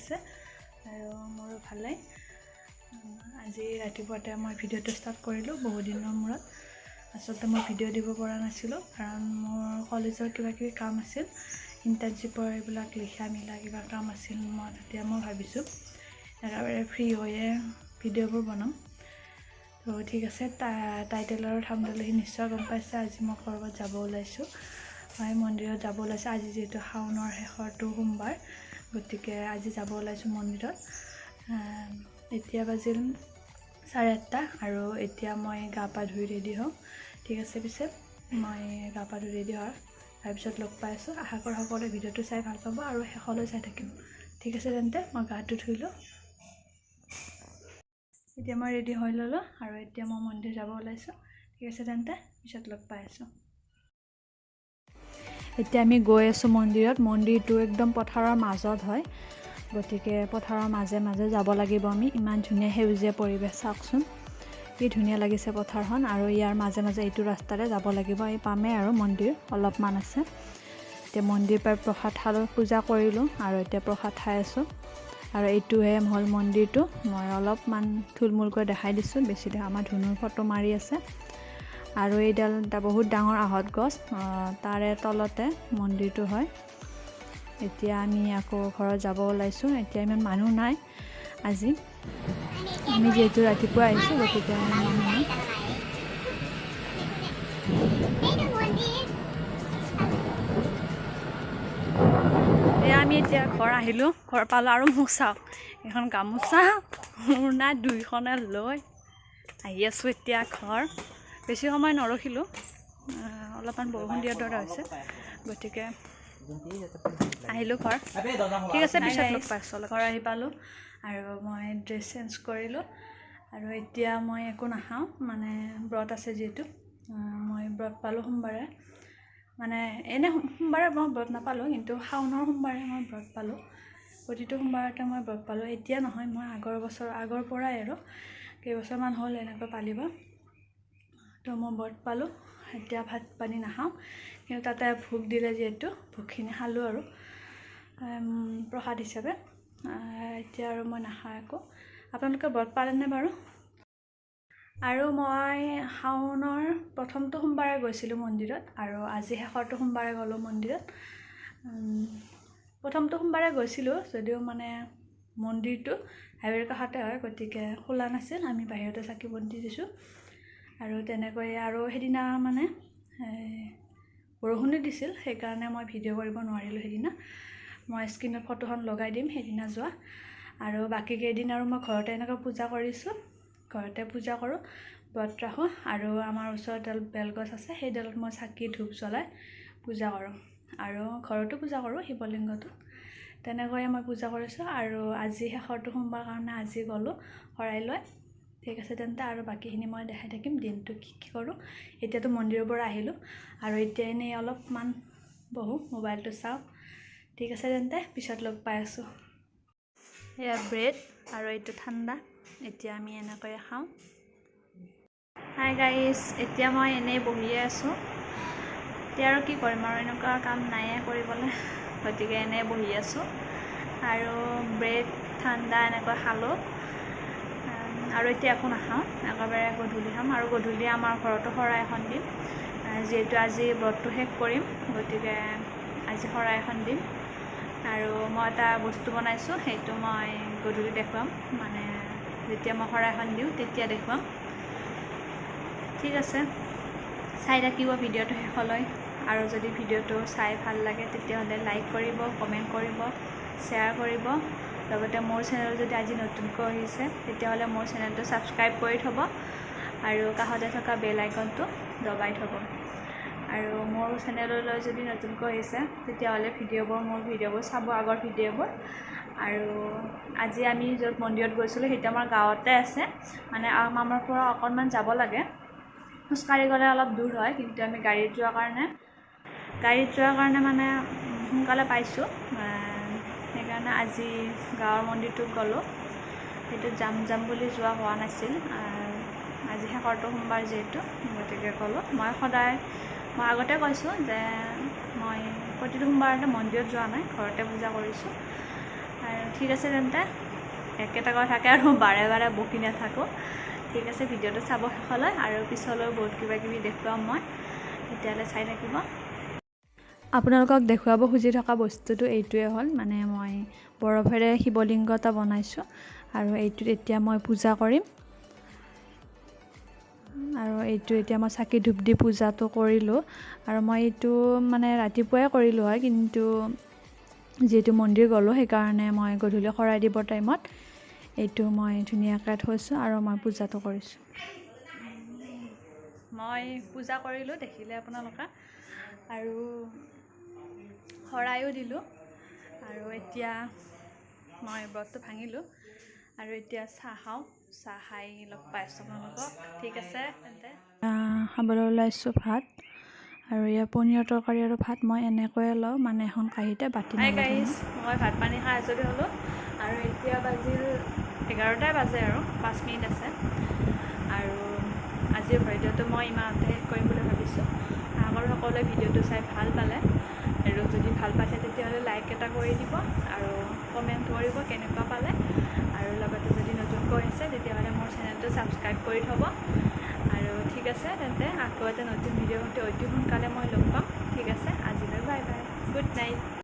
আছে আৰু মোৰো ভালেই আজি ৰাতিপুৱাতে মই ভিডিঅ'টো ষ্টাৰ্ট কৰিলোঁ বহুত দিনৰ মূৰত আচলতে মই ভিডিঅ' দিব পৰা নাছিলোঁ কাৰণ মোৰ কলেজৰ কিবা কিবি কাম আছিল ইণ্টাৰ্ণশ্বিপৰ এইবিলাক লিখা মিলা কিবা কাম আছিল তেতিয়া মই ভাবিছোঁ একেবাৰে ফ্ৰী হৈয়ে ভিডিঅ'বোৰ বনাম তো ঠিক আছে টাইটেলৰ থাম্বনেইলত নিশ্চয় গম পাইছে আজি মই ক'ৰবাত যাব ওলাইছোঁ মই মন্দিৰত যাব ওলাইছোঁ আজি যিহেতু শাওনৰ শেষৰটো সোমবাৰ গতিকে আজি যাব ওলাইছোঁ মন্দিৰত এতিয়া বাজিল 8:30 আৰু এতিয়া মই গা পা ধুই ৰেডি হওঁ ঠিক আছে পিছে মই গা পা ধুই ৰেডি হোৱাৰ তাৰপিছত লগ পাই আছোঁ আশা কৰোঁ সকলোৱে ভিডিঅ'টো চাই ভাল পাব আৰু শেষলৈ চাই থাকিম ঠিক আছে তেন্তে মই গাটো ধুই লওঁ এতিয়া মই ৰেডি হৈ ল'লোঁ আৰু এতিয়া মই মন্দিৰ যাব ওলাইছোঁ ঠিক আছে তেন্তে পিছত লগ পাই আছোঁ এতিয়া আমি গৈ আছোঁ মন্দিৰত মন্দিৰটো একদম পথাৰৰ মাজত হয় গতিকে পথাৰৰ মাজে মাজে যাব লাগিব আমি ইমান ধুনীয়া সেউজীয়া পৰিৱেশ চাওকচোন কি ধুনীয়া লাগিছে পথাৰখন আৰু ইয়াৰ মাজে মাজে এইটো ৰাস্তাৰে যাব লাগিব এই পামে আৰু মন্দিৰ অলপমান আছে এতিয়া মন্দিৰ পাই প্ৰসাদ খালোঁ পূজা কৰিলোঁ আৰু এতিয়া প্ৰসাদ খাই আছোঁ আৰু এইটোহে হ'ল মন্দিৰটো মই অলপমান থুলমূলকৈ দেখাই দিছোঁ বেছি আমাৰ ধুনুৰ ফটো মাৰি আছে আৰু এইডাল এটা বহুত ডাঙৰ আহঁত গছ তাৰে তলতে মন্দিৰটো হয় এতিয়া আমি আকৌ ঘৰত যাব ওলাইছোঁ এতিয়া ইমান মানুহ নাই আজি আমি যিহেতু ৰাতিপুৱা আহিছোঁ গতিকে মানুহ নাই আমি এতিয়া ঘৰ আহিলোঁ ঘৰ পালোঁ আৰু মোক চাওক এখন গামোচা মোৰ নাই দুইখনে লৈ আহি আছোঁ এতিয়া ঘৰ বেছি সময় নৰখিলোঁ অলপমান বৰষুণ দিয়াৰ দৰে হৈছে গতিকে আহিলোঁ ঘৰ ঠিক আছে পিছত লগ পাইছোঁ ঘৰ আহি পালোঁ আৰু মই ড্ৰেছ চেঞ্জ কৰিলোঁ আৰু এতিয়া মই একো নাখাওঁ মানে ব্ৰত আছে যিহেতু মই ব্ৰত পালোঁ সোমবাৰে মানে এনে সোমবাৰে মই ব্ৰত নাপালোঁ কিন্তু শাওনৰ সোমবাৰে মই ব্ৰত পালোঁ প্ৰতিটো সোমবাৰতে মই ব্ৰত পালোঁ এতিয়া নহয় মই আগৰ পৰাই আৰু কেইবছৰমান হ'ল এনেকৈ পালিব তো মই ব্ৰত পালোঁ এতিয়া ভাত পানী নাখাওঁ কিন্তু তাতে ভোগ দিলে যিহেতু ভোগখিনি খালোঁ আৰু প্ৰসাদ হিচাপে এতিয়া আৰু মই নাখাওঁ একো আপোনালোকে ব্ৰত পালেনে বাৰু আৰু মই শাওনৰ প্ৰথমটো সোমবাৰে গৈছিলোঁ মন্দিৰত আৰু আজি শেষৰটো সোমবাৰে গ'লোঁ মন্দিৰত প্ৰথমটো সোমবাৰে গৈছিলোঁ যদিও মানে মন্দিৰটো হাইৱেৰ কাষতে হয় গতিকে খোলা নাছিল আমি বাহিৰতে চাকি বন্তি দিছোঁ আৰু তেনেকৈ আৰু সেইদিনা মানে বৰষুণো দিছিল সেইকাৰণে মই ভিডিঅ' কৰিব নোৱাৰিলোঁ সেইদিনা মই স্ক্ৰীনত ফটোখন লগাই দিম সেইদিনা যোৱা আৰু বাকী কেইদিন আৰু মই ঘৰতে এনেকৈ পূজা কৰিছোঁ ঘৰতে পূজা কৰোঁ ব্ৰত ৰাখোঁ আৰু আমাৰ ওচৰত এডাল বেলগছ আছে সেইডালত মই চাকি ধূপ জ্বলাই পূজা কৰোঁ আৰু ঘৰতো পূজা কৰোঁ শিৱলিংগটো তেনেকৈয়ে মই পূজা কৰিছোঁ আৰু আজি শেষৰটো সোমবাৰ কাৰণে আজি গ'লোঁ শৰাই লৈ ঠিক আছে তেন্তে আৰু বাকীখিনি মই দেখাই থাকিম দিনটো কি কৰোঁ এতিয়াতো মন্দিৰৰ পৰা আহিলোঁ আৰু এতিয়া এনেই অলপমান বহোঁ মোবাইলটো চাওঁ ঠিক আছে তেন্তে পিছত লগ পাই আছোঁ এয়া ব্ৰেড আৰু এইটো ঠাণ্ডা এতিয়া আমি এনেকৈ খাওঁ হাই গাইজ এতিয়া মই এনেই বহিয়ে আছোঁ এতিয়া আৰু কি কৰিম আৰু এনেকুৱা কাম নাইয়ে কৰিবলৈ গতিকে এনেই বহি আছোঁ আৰু ব্ৰেড ঠাণ্ডা এনেকৈ খালোঁ আৰু এতিয়া একো নাখাওঁ একেবাৰে গধূলি খাম আৰু গধূলি আমাৰ ঘৰতো শৰাই এখন দিম যিহেতু আজি ব্ৰতটো শেষ কৰিম গতিকে আজি শৰাই এখন দিম আৰু মই এটা বস্তু বনাইছোঁ সেইটো মই গধূলি দেখুৱাম মানে যেতিয়া মই শৰাইখন দিওঁ তেতিয়া দেখুৱাম ঠিক আছে চাই থাকিব ভিডিঅ'টো শেষলৈ আৰু যদি ভিডিঅ'টো চাই ভাল লাগে তেতিয়াহ'লে লাইক কৰিব কমেণ্ট কৰিব শ্বেয়াৰ কৰিব লগতে মোৰ চেনেল যদি আজি নতুনকৈ আহিছে তেতিয়াহ'লে মোৰ চেনেলটো ছাবস্ক্ৰাইব কৰি থ'ব আৰু কাষতে থকা বেল আইকনটো দবাই থ'ব আৰু মোৰ চেনেললৈ যদি নতুনকৈ আহিছে তেতিয়াহ'লে মোৰ ভিডিঅ'বোৰ চাব আগৰ ভিডিঅ'বোৰ আৰু আজি আমি য'ত মন্দিৰত গৈছিলোঁ সেইটো আমাৰ গাঁৱতে আছে মানে আমাৰ পৰা অকণমান যাব লাগে খোজকাঢ়ি গ'লে অলপ দূৰ হয় কিন্তু আমি গাড়ীত যোৱাৰ কাৰণে মানে সোনকালে পাইছোঁ সেইকাৰণে আজি গাঁৱৰ মন্দিৰটোত গ'লোঁ সেইটোত যাম বুলি যোৱা হোৱা নাছিল আজি শেষৰটো সোমবাৰ যিহেতু গতিকে গ'লোঁ মই আগতে কৈছোঁ যে মই প্ৰতিটো সোমবাৰতে মন্দিৰত যোৱা নাই ঘৰতে পূজা কৰিছোঁ আৰু ঠিক আছে তেন্তে একেটা কথাকে আৰু বাৰে বাৰে বকি নাথাকোঁ ঠিক আছে ভিডিঅ'টো চাব শেষলৈ আৰু পিছলৈ বহুত কিবা কিবি দেখুৱাম মই তেতিয়াহ'লে চাই থাকিব আপোনালোকক দেখুৱাব খুজি থকা বস্তুটো এইটোৱে হ'ল মানে মই বৰফেৰে শিৱলিংগ এটা বনাইছোঁ আৰু এইটোত এতিয়া মই পূজা কৰিম আৰু এইটো এতিয়া মই চাকি ধূপ দি পূজাটো কৰিলোঁ আৰু মই এইটো মানে ৰাতিপুৱাই কৰিলোঁ হয় কিন্তু যিহেতু মন্দিৰ গ'লোঁ সেইকাৰণে মই গধূলি শৰাই দিবৰ টাইমত এইটো মই ধুনীয়াকৈ থৈছোঁ আৰু মই পূজাটো কৰিছোঁ মই পূজা কৰিলোঁ দেখিলে আপোনালোকে আৰু শৰাইও দিলোঁ আৰু এতিয়া মই ব্ৰতটো ভাঙিলোঁ আৰু এতিয়া চাহ খাওঁ চাহ খাই লগ পাইছোঁ আপোনালোকক ঠিক আছে তেন্তে খাবলৈ ওলাইছোঁ ভাত আৰু ইয়াৰ পনীৰ তৰকাৰী আৰু ভাত মই এনেকৈয়ে লওঁ মানে এখন কাঁহীতে বাতি হাই গাইজ মই ভাত পানী খাই আজৰি হ'লোঁ আৰু এতিয়া বাজিল 11টাই বাজে আৰু 5 মিনিট আছে আৰু আজিৰ ভিডিঅ'টো মই ইমানতে শেষ কৰিম বুলি ভাবিছোঁ আগৰ সকলোৱে ভিডিঅ'টো চাই ভাল পালে আৰু যদি ভাল পাইছে তেতিয়াহ'লে লাইক এটা কৰি দিব আৰু কমেণ্ট কৰিব কেনেকুৱা পালে আৰু লগতে যদি নতুনকৈ আছে তেতিয়াহ'লে মোৰ চেনেলটো ছাবস্ক্ৰাইব কৰি থ'ব আৰু ঠিক আছে তেন্তে আকৌ এটা নতুন ভিডিঅ' অতি সোনকালে মই লগ পাম ঠিক আছে আজিলৈ বাই বাই গুড নাইট